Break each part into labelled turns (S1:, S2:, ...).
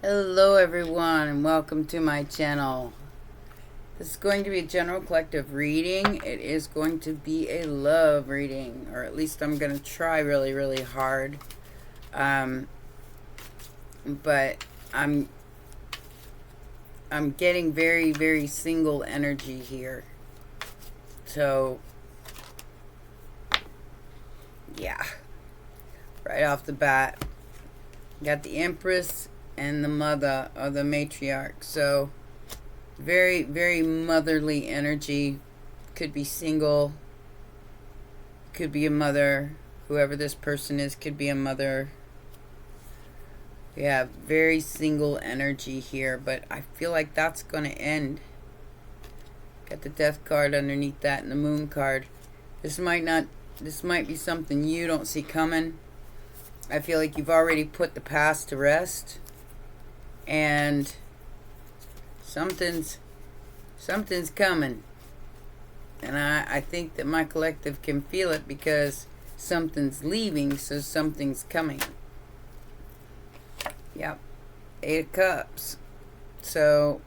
S1: Hello everyone and welcome to my channel. This is going to be a general collective reading. It is going to be a love reading, or at least I'm going to try really hard. But I'm getting very single energy here. So yeah, right off the bat, got the Empress and the mother, or the matriarch. So very motherly energy. Could be single, could be a mother. Whoever this person is could be a mother. Yeah, very single energy here, but I feel like that's going to end. Got the Death card underneath that and the Moon card. This might be something you don't see coming. I feel like you've already put the past to rest, and something's coming. And I think that my collective can feel it, because something's leaving, so something's coming. Yep. 8 of Cups. So,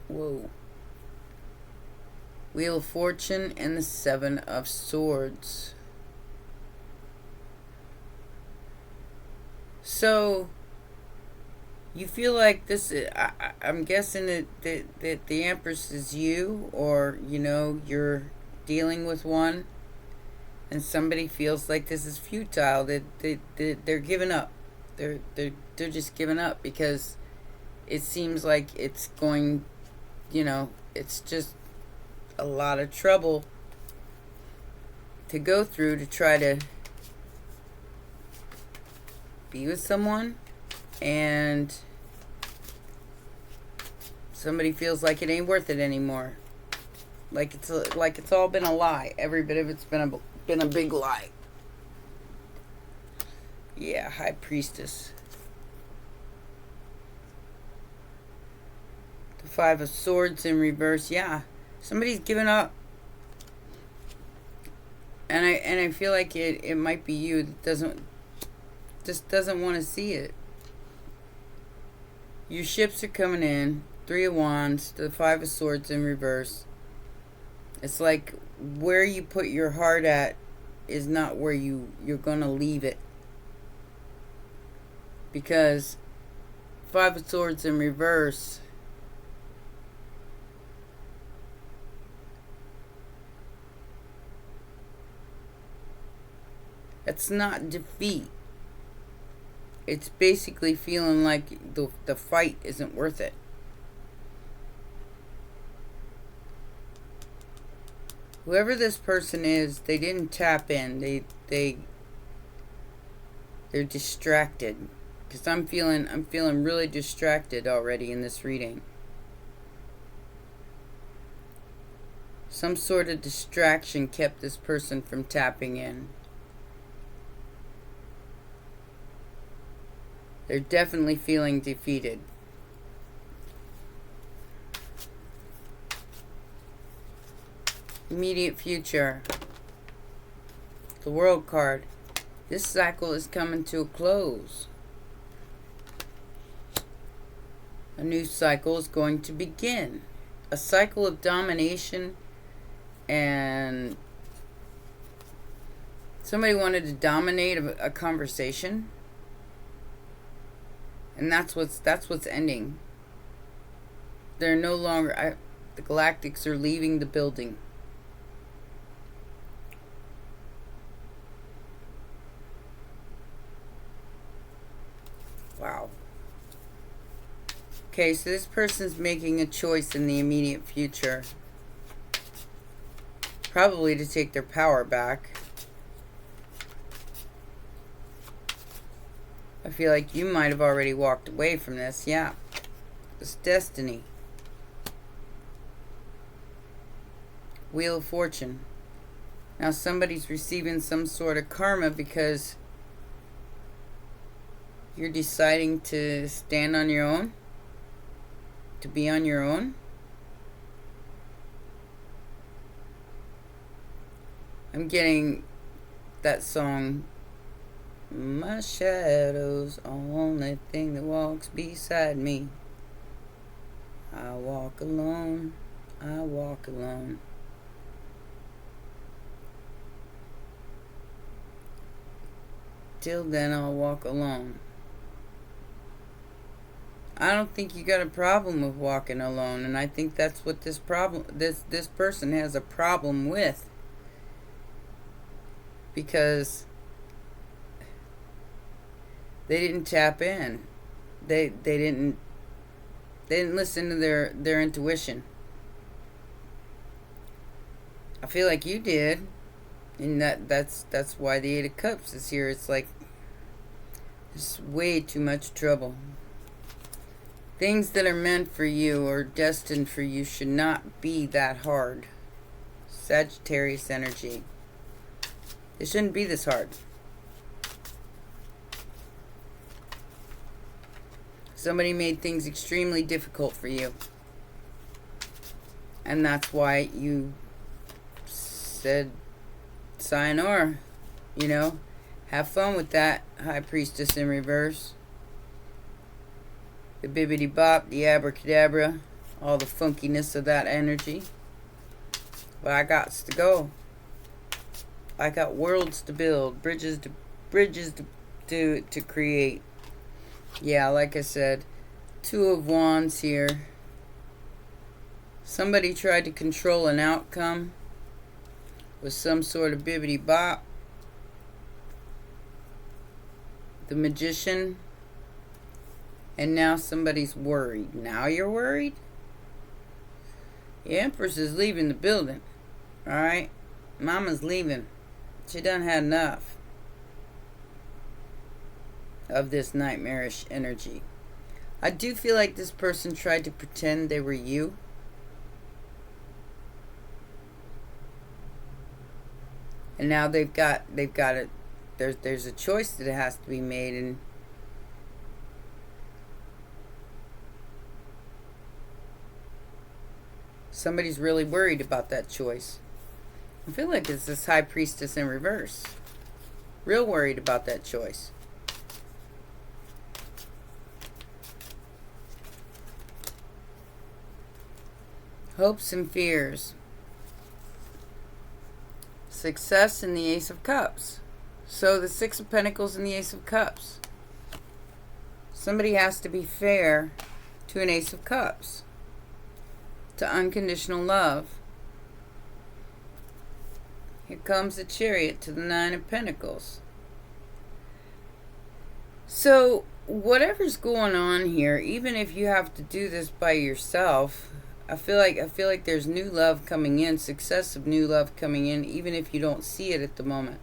S1: whoa. Wheel of Fortune and the 7 of Swords. So, you feel like this, I'm guessing that the Empress is you, or, you're dealing with one, and somebody feels like this is futile. They're giving up. They're just giving up, because it seems like it's going, it's just a lot of trouble to go through to try to be with someone, and somebody feels like it ain't worth it anymore. Like it's all been a lie. Every bit of it's been a big lie. Yeah, High Priestess. The 5 of Swords in reverse. Yeah, somebody's given up. And I feel like it might be you that doesn't want to see it. Your ships are coming in. 3 of Wands, the 5 of Swords in reverse. It's like where you put your heart at is not where you're gonna leave it. Because 5 of Swords in reverse, it's not defeat. It's basically feeling like the fight isn't worth it. Whoever this person is, they didn't tap in. They're distracted. Because I'm feeling really distracted already in this reading. Some sort of distraction kept this person from tapping in. They're definitely feeling defeated. Immediate future. The World card. This cycle is coming to a close. A new cycle is going to begin. A cycle of domination, and somebody wanted to dominate a conversation, and that's what's ending. They're no longer, the Galactics are leaving the building. Wow. Okay, so this person's making a choice in the immediate future. Probably to take their power back. I feel like you might have already walked away from this. Yeah. It's destiny. Wheel of Fortune. Now somebody's receiving some sort of karma because you're deciding to stand on your own. To be on your own. I'm getting that song, My shadow's the only thing that walks beside me. I walk alone, I walk alone. Till then, I'll walk alone. I don't think you got a problem with walking alone, and I think that's what this person has a problem with, because they didn't tap in. They didn't listen to their intuition. I feel like you did, and that's why the Eight of Cups is here. It's like it's way too much trouble. Things that are meant for you or destined for you should not be that hard. Sagittarius energy. It shouldn't be this hard. Somebody made things extremely difficult for you. And that's why you said sayonara. You know, have fun with that, High Priestess in reverse. The bibbity bop, the abracadabra, all the funkiness of that energy. But I got to go. I got worlds to build, bridges to create. Yeah, like I said, Two of Wands here. Somebody tried to control an outcome with some sort of bibbity bop. The Magician. And now somebody's worried. Now you're worried? The Empress is leaving the building. Alright? Mama's leaving. She done had enough of this nightmarish energy. I do feel like this person tried to pretend they were you. And now they've got it. There's a choice that has to be made, and somebody's really worried about that choice. I feel like it's this High Priestess in reverse. Real worried about that choice. Hopes and fears. Success in the Ace of Cups. So the Six of Pentacles and the Ace of Cups. Somebody has to be fair to an Ace of Cups. To unconditional love. Here comes the Chariot to the Nine of Pentacles. So whatever's going on here, even if you have to do this by yourself, I feel like there's new love coming in, success of new love coming in, even if you don't see it at the moment.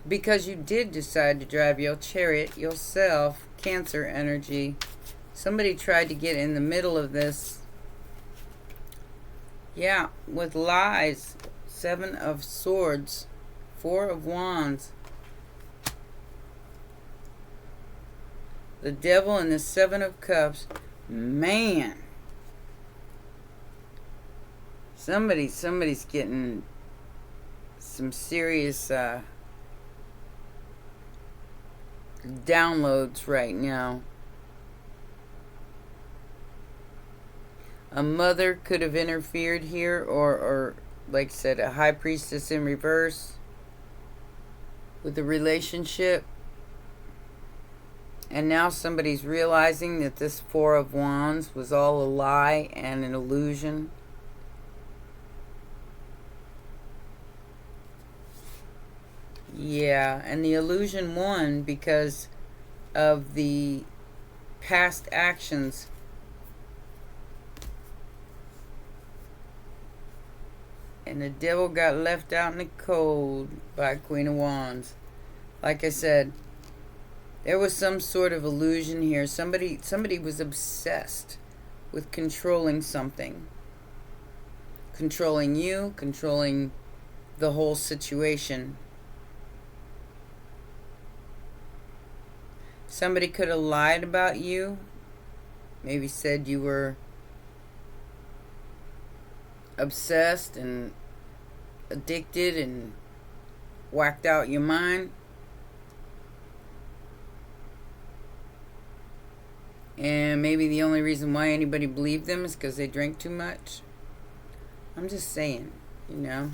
S1: Because you did decide to drive your chariot yourself, Cancer energy. Somebody tried to get in the middle of this. Yeah, with lies. Seven of Swords. Four of Wands. The Devil and the Seven of Cups. Man. Somebody's getting some serious downloads right now. A mother could have interfered here, or like I said, a High Priestess in reverse with the relationship. And now somebody's realizing that this Four of Wands was all a lie and an illusion. Yeah, and the illusion won because of the past actions. And the Devil got left out in the cold by Queen of Wands. Like I said, there was some sort of illusion here. Somebody was obsessed with controlling something. Controlling you, controlling the whole situation. Somebody could have lied about you. Maybe said you were obsessed and addicted and whacked out your mind. And maybe the only reason why anybody believed them is because they drank too much. I'm just saying, you know.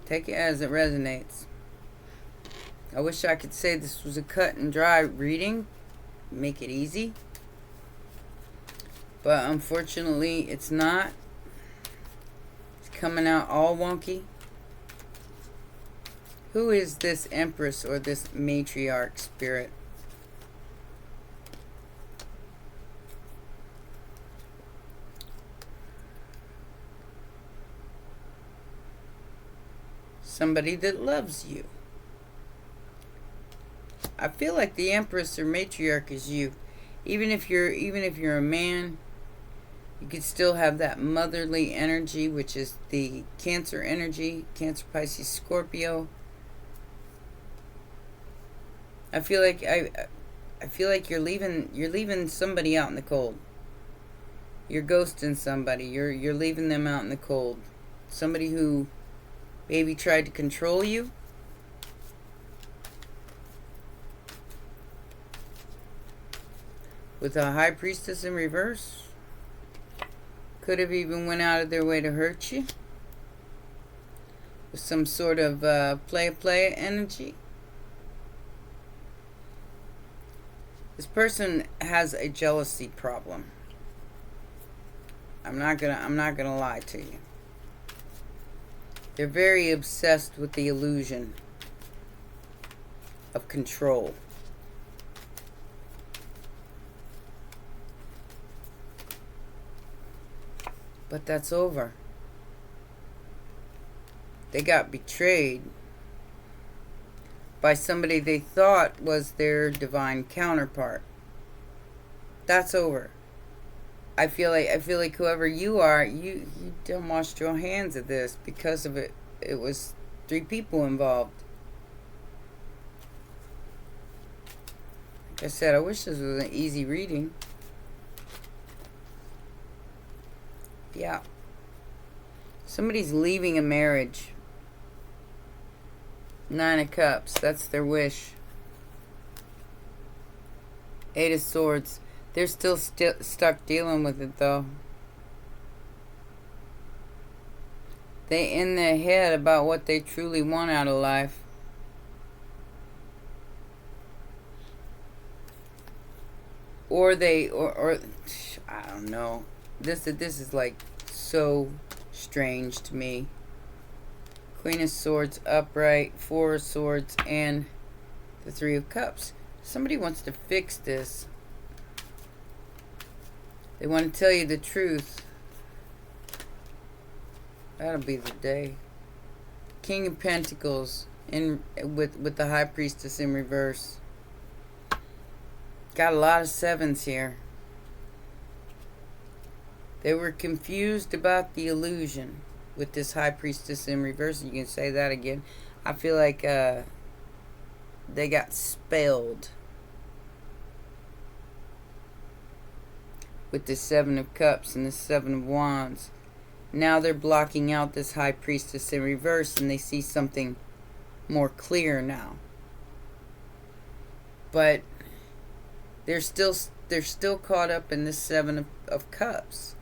S1: Take it as it resonates. I wish I could say this was a cut and dry reading. Make it easy. But unfortunately, it's not. It's coming out all wonky. Who is this Empress or this matriarch spirit? Somebody that loves you. I feel like the Empress or matriarch is you. Even if you're a man, you could still have that motherly energy, which is the Cancer energy, Cancer, Pisces, Scorpio. I feel like you're leaving somebody out in the cold. You're ghosting somebody. You're leaving them out in the cold. Somebody who maybe tried to control you. With a High Priestess in reverse. Could have even went out of their way to hurt you. With some sort of play energy. This person has a jealousy problem. I'm not gonna lie to you. They're very obsessed with the illusion of control. But that's over. They got betrayed by somebody they thought was their divine counterpart. That's over. I feel like whoever you are, you done washed your hands of this because of it. It was 3 people involved. Like I said, I wish this was an easy reading. Yeah. Somebody's leaving a marriage. 9 of Cups. That's their wish. 8 of Swords. They're still stuck dealing with it, though. They in their head about what they truly want out of life. Or I don't know. This is like so strange to me. Queen of Swords upright, 4 of Swords, and the 3 of Cups. Somebody wants to fix this. They want to tell you the truth. That'll be the day. King of Pentacles with the High Priestess in reverse. Got a lot of 7s here. They were confused about the illusion with this High Priestess in reverse. You can say that again. I feel like they got spelled with the 7 of Cups and the 7 of Wands. Now they're blocking out this High Priestess in reverse, and they see something more clear now. But they're still caught up in this 7 of Cups.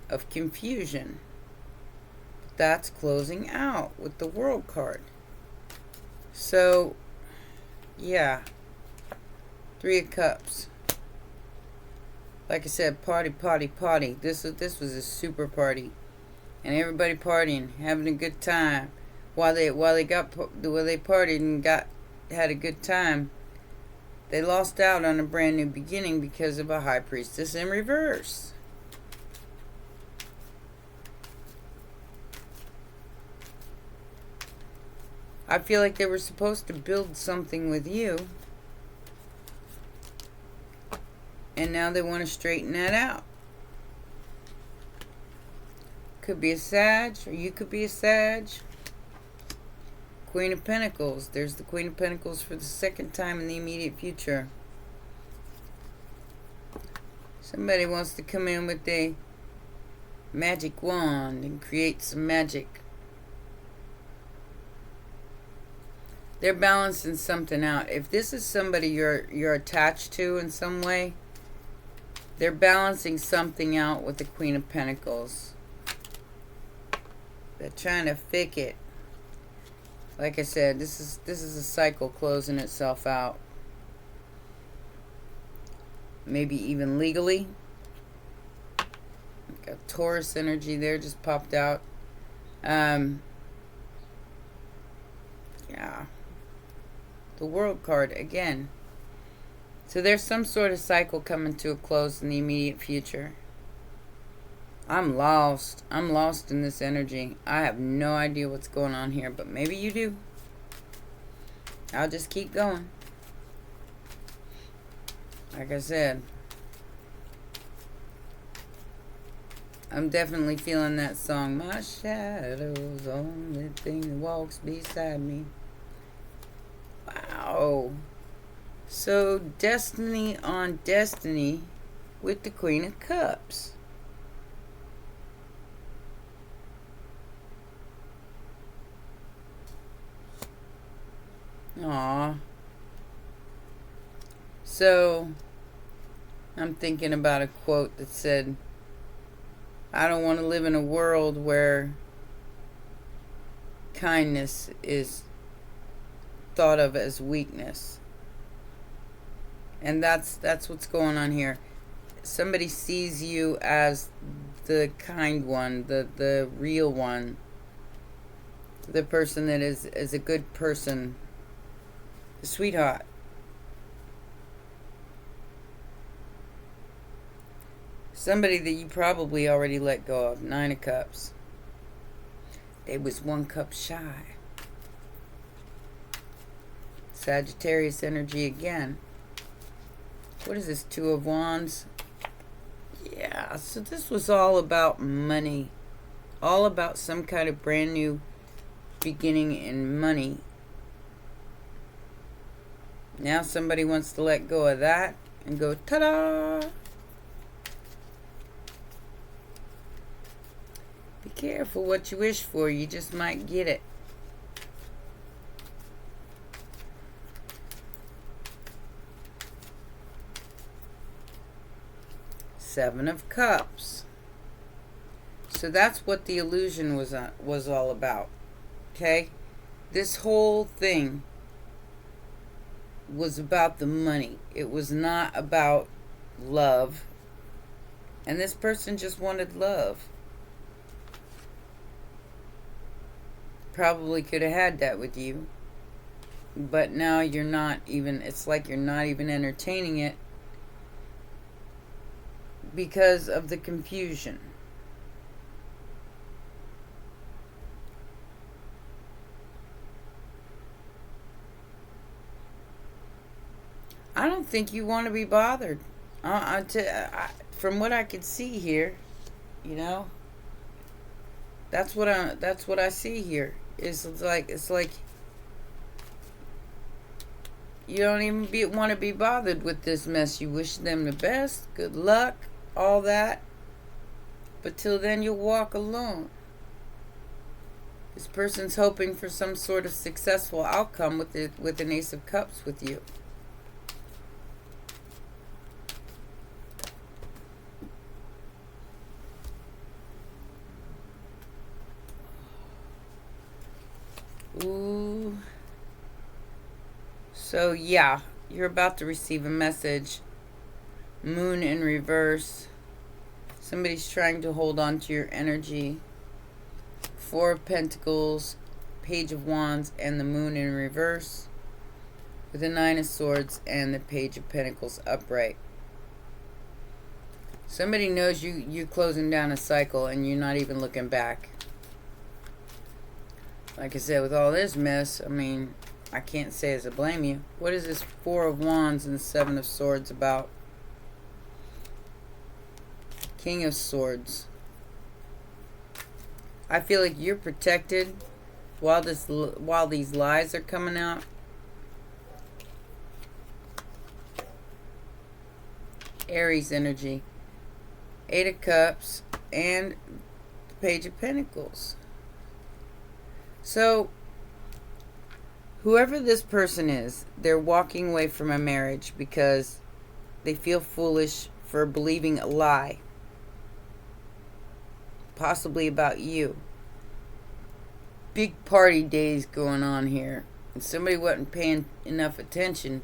S1: Of confusion. That's closing out with the World card. So, yeah. 3 of Cups. Like I said, party. This was a super party, and everybody partying, having a good time. While they partied and had a good time, they lost out on a brand new beginning because of a High Priestess in reverse. I feel like they were supposed to build something with you. And now they want to straighten that out. Could be a Sag, or you could be a Sag. Queen of Pentacles. There's the Queen of Pentacles for the 2nd time in the immediate future. Somebody wants to come in with a magic wand and create some magic. They're balancing something out. If this is somebody you're attached to in some way, they're balancing something out with the Queen of Pentacles. They're trying to fix it. Like I said, this is a cycle closing itself out. Maybe even legally. Got Taurus energy there just popped out. Yeah. The World card again. So there's some sort of cycle coming to a close in the immediate future. I'm lost. I'm lost in this energy. I have no idea what's going on here, but maybe you do. I'll just keep going. Like I said, I'm definitely feeling that song. My shadow's the only thing that walks beside me. Wow. So, destiny on destiny with the Queen of Cups. Aw. So, I'm thinking about a quote that said, I don't want to live in a world where kindness is thought of as weakness. And that's what's going on here. Somebody sees you as the kind one, the real one, the person that is a good person, the sweetheart. Somebody that you probably already let go of. 9 of Cups. They was 1 cup shy. Sagittarius energy again. What is this? 2 of Wands. Yeah, so this was all about money. All about some kind of brand new beginning in money. Now somebody wants to let go of that and go, ta-da! Be careful what you wish for. You just might get it. Seven of Cups. So that's what the illusion was all about. Okay? This whole thing was about the money. It was not about love. And this person just wanted love. Probably could have had that with you. But now you're not even, it's like you're not even entertaining it because of the confusion. I don't think you want to be bothered. From what I could see here, you know, that's what I see here. It's like you don't even want to be bothered with this mess. You wish them the best, good luck, all that. But till then, you'll walk alone. This person's hoping for some sort of successful outcome with an Ace of Cups with you. Ooh. So yeah, you're about to receive a message. Moon in reverse. Somebody's trying to hold on to your energy. 4 of Pentacles, Page of Wands, and the Moon in reverse. With the 9 of Swords and the Page of Pentacles upright. Somebody knows you're closing down a cycle and you're not even looking back. Like I said, with all this mess, I mean, I can't say as I blame you. What is this 4 of Wands and 7 of Swords about? King of Swords. I feel like you're protected while these lies are coming out. Aries energy. 8 of Cups and the Page of Pentacles. So, Whoever this person is, they're walking away from a marriage because they feel foolish for believing a lie, possibly about you. Big party days going on here, and somebody wasn't paying enough attention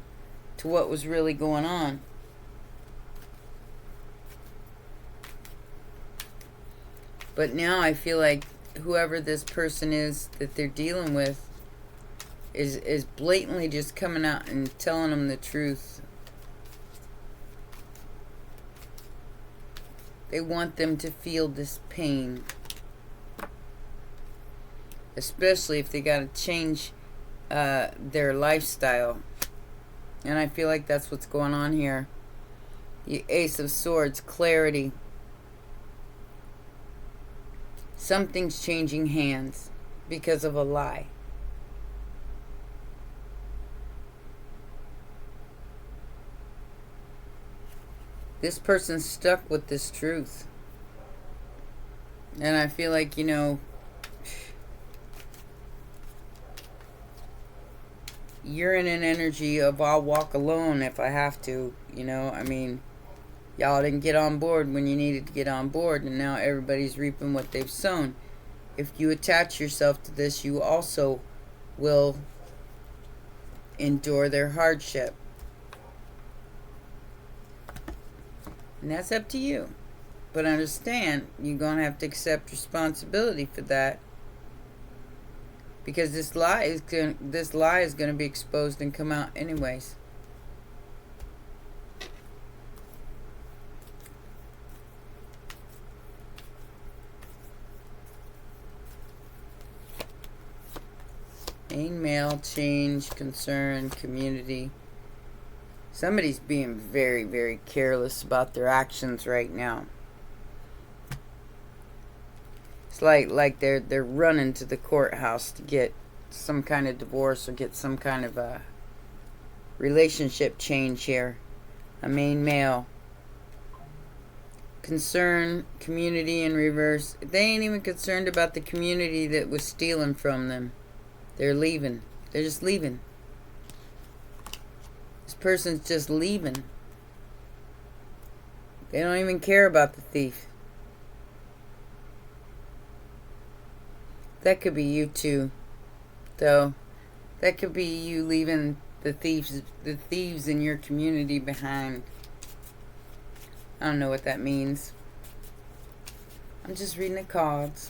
S1: to what was really going on. But now I feel like whoever this person is that they're dealing with is blatantly just coming out and telling them the truth. They want them to feel this pain, especially if they got to change their lifestyle. And I feel like that's what's going on here. The Ace of Swords, clarity. Something's changing hands because of a lie. This person's stuck with this truth. And I feel like, you're in an energy of I'll walk alone if I have to. Y'all didn't get on board when you needed to get on board, and now everybody's reaping what they've sown. If you attach yourself to this, you also will endure their hardship. And that's up to you. But understand, you're going to have to accept responsibility for that. Because this lie is going to be exposed and come out anyways. Main, male, change, concern, community. Somebody's being very, very careless about their actions right now. It's like they're running to the courthouse to get some kind of divorce or get some kind of a relationship change here. A main male. Concern, community in reverse. They ain't even concerned about the community that was stealing from them. They're leaving. They're just leaving. This person's just leaving. They don't even care about the thief. That could be you too, though. That could be you leaving the thieves in your community behind. I don't know what that means. I'm just reading the cards.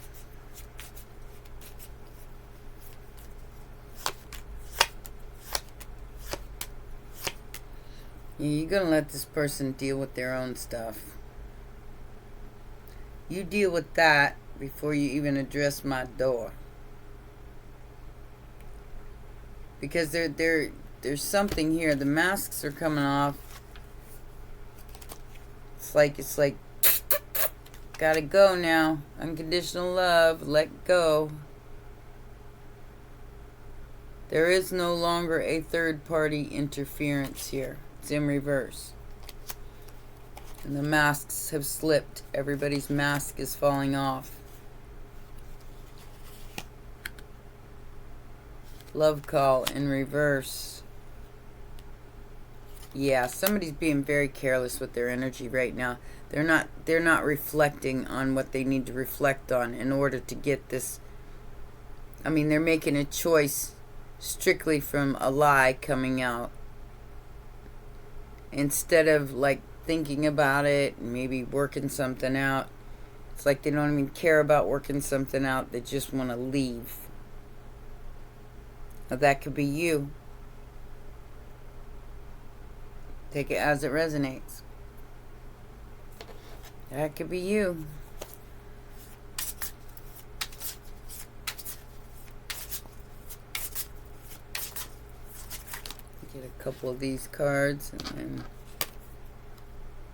S1: You're going to let this person deal with their own stuff. You deal with that before you even address my door. Because there's something here. The masks are coming off. It's like gotta go now. Unconditional love. Let go. There is no longer a third party interference here. It's in reverse. And the masks have slipped. Everybody's mask is falling off. Love call in reverse. Yeah, somebody's being very careless with their energy right now. They're not reflecting on what they need to reflect on in order to get this. They're making a choice strictly from a lie coming out. Instead of thinking about it and maybe working something out. It's like they don't even care about working something out. They just want to leave. Now that could be you. Take it as it resonates. That could be you. Get a couple of these cards and then...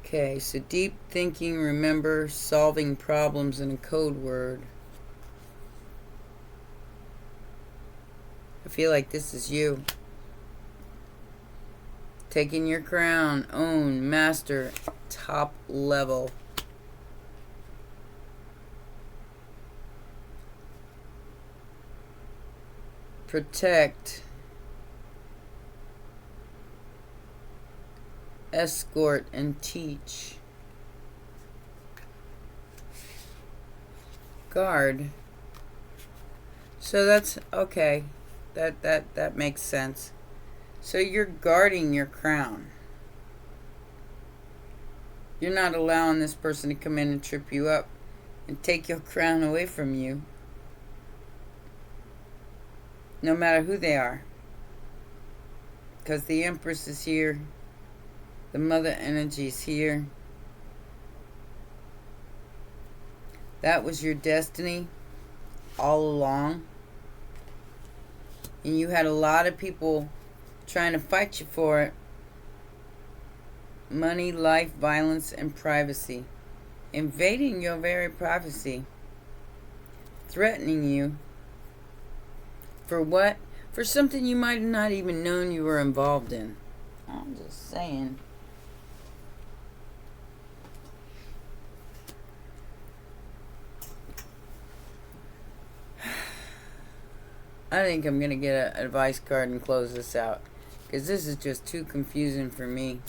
S1: Okay, so deep thinking, remember, solving problems in a code word. I feel like this is you. Taking your crown, own, master, top level. Protect. escort, and teach. Guard. So that's okay. That makes sense. So you're guarding your crown. You're not allowing this person to come in and trip you up and take your crown away from you. No matter who they are. Because the Empress is here. The Mother Energy is here. That was your destiny all along. And you had a lot of people trying to fight you for it. Money, life, violence, and privacy. Invading your very privacy. Threatening you. For what? For something you might have not even known you were involved in. I'm just saying. I think I'm going to get an advice card and close this out. Because this is just too confusing for me.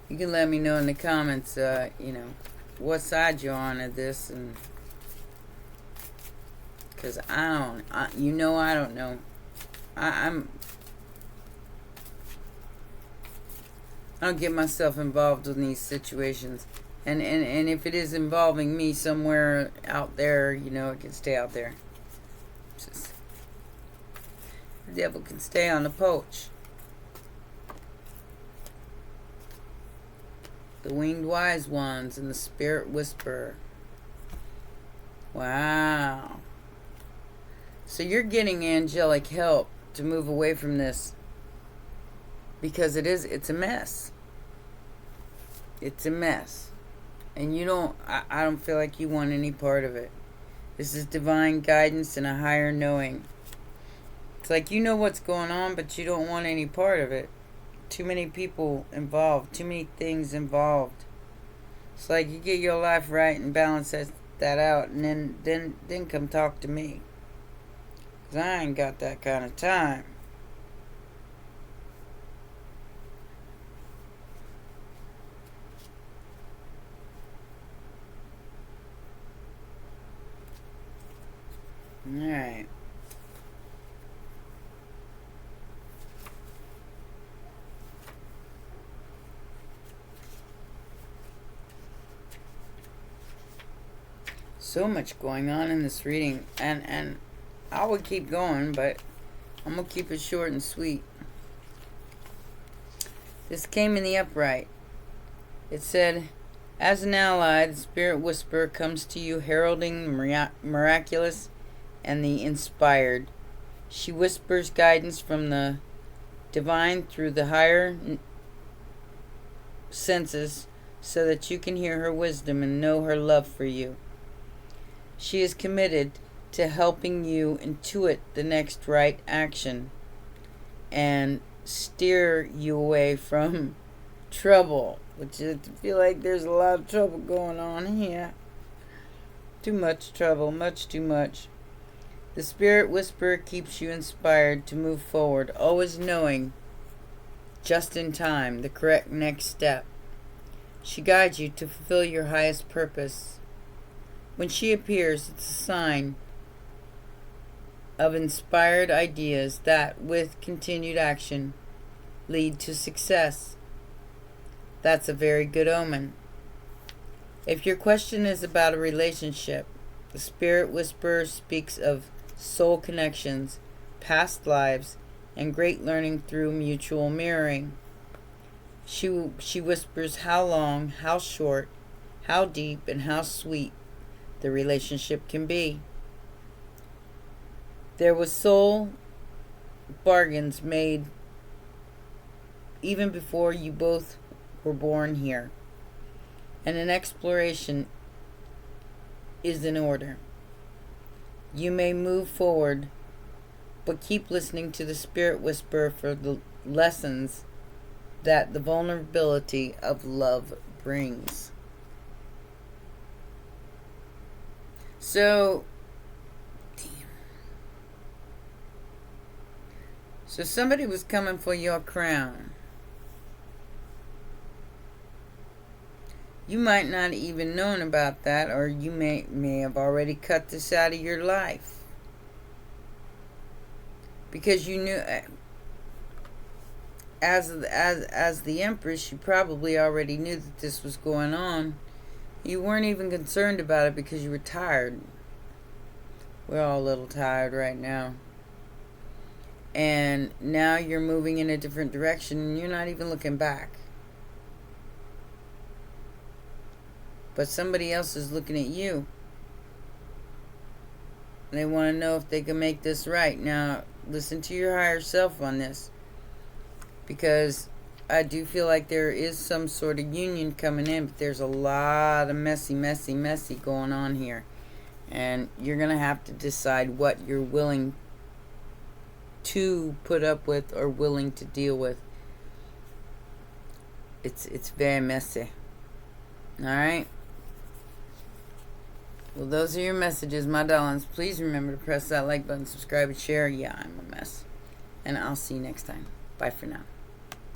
S1: You can let me know in the comments, what side you're on of this. And because I don't know. I don't get myself involved in these situations. And if it is involving me somewhere out there, it can stay out there. The devil can stay on the porch. The winged wise ones and the spirit whisperer. Wow. So you're getting angelic help to move away from this. Because it's a mess. It's a mess. And I don't feel like you want any part of it. This is divine guidance and a higher knowing. It's like you know what's going on, but you don't want any part of it. Too many people involved. Too many things involved. It's like you get your life right and balance that out, and then come talk to me. Because I ain't got that kind of time. Alright. So much going on in this reading, and I would keep going, but I'm gonna keep it short and sweet. This came in the upright. It said, as an ally, the spirit whisperer comes to you heralding the miraculous and the inspired. She whispers guidance from the divine through the higher senses so that you can hear her wisdom and know her love for you. She is committed to helping you intuit the next right action and steer you away from trouble, which I feel like there's a lot of trouble going on here. Too much trouble, much too much. The spirit whisperer keeps you inspired to move forward, always knowing, just in time, the correct next step. She guides you to fulfill your highest purpose. When she appears, it's a sign of inspired ideas that, with continued action, lead to success. That's a very good omen. If your question is about a relationship, the spirit whisperer speaks of soul connections, past lives, and great learning through mutual mirroring. She whispers how long, how short, how deep, and how sweet the relationship can be. There was soul bargains made even before you both were born here, and an exploration is in order. You may move forward, but keep listening to the spirit whisperer for the lessons that the vulnerability of love brings. So, So somebody was coming for your crown. You might not even known about that, or you may have already cut this out of your life. Because you knew, as the Empress, you probably already knew that this was going on. You weren't even concerned about it because you were tired. We're all a little tired right now. And now you're moving in a different direction and you're not even looking back. But somebody else is looking at you. They want to know if they can make this right. Now, listen to your higher self on this. Because I do feel like there is some sort of union coming in, but there's a lot of messy going on here. And you're going to have to decide what you're willing to put up with or willing to deal with. It's very messy. Alright? Well, those are your messages, my darlings. Please remember to press that like button, subscribe, and share. Yeah, I'm a mess. And I'll see you next time. Bye for now.